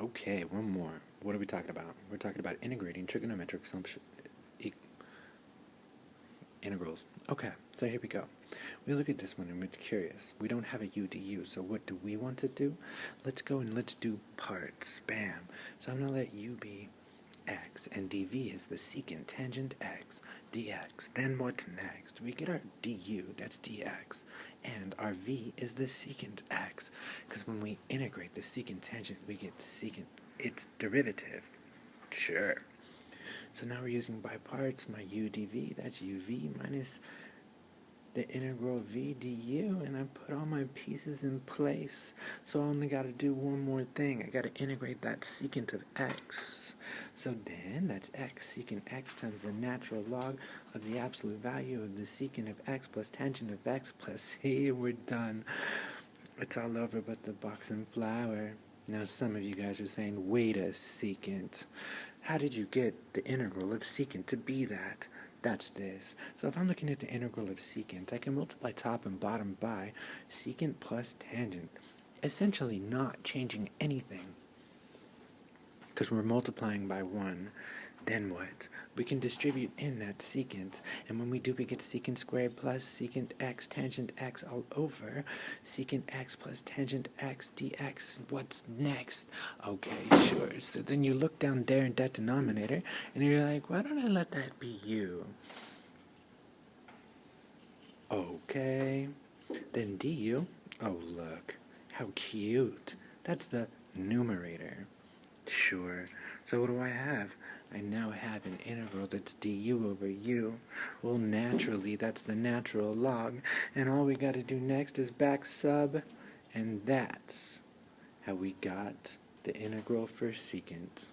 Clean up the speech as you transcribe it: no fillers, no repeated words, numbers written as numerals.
Okay, one more. What are we talking about? We're talking about integrating trigonometric e- integrals. Okay, so here we go. We look at this one and we're curious. We don't have a u du, so what do we want to do? Let's go and let's do parts. Bam. So I'm going to let u be x, and dv is the secant tangent x dx. Then what's next? We get our du, that's dx, and our v is the secant x, because when we integrate the secant tangent, we get secant its derivative. Sure. So now we're using by parts. My u dv, that's uv minus the integral v du, and I put all my pieces in place. So I only got to do one more thing. I got to integrate that secant of x. So then that's x secant x times the natural log of the absolute value of the secant of x plus tangent of x plus hey, we're done. It's all over but the box and flour. Now some of you guys are saying, wait a secant. How did you get the integral of secant to be that? That's this. So if I'm looking at the integral of secant, I can multiply top and bottom by secant plus tangent, essentially not changing anything, because we're multiplying by 1. Then what? We can distribute in that secant, and when we do, we get secant squared plus secant x tangent x all over secant x plus tangent x dx. What's next? Okay, sure. So then you look down there in that denominator, and you're like, why don't I let that be u? Okay. Then du, oh look, how cute. That's the numerator. Sure. So what do I have? I now have an integral that's du over u. Well, naturally, that's the natural log. And all we got to do next is back sub. And that's how we got the integral for secant.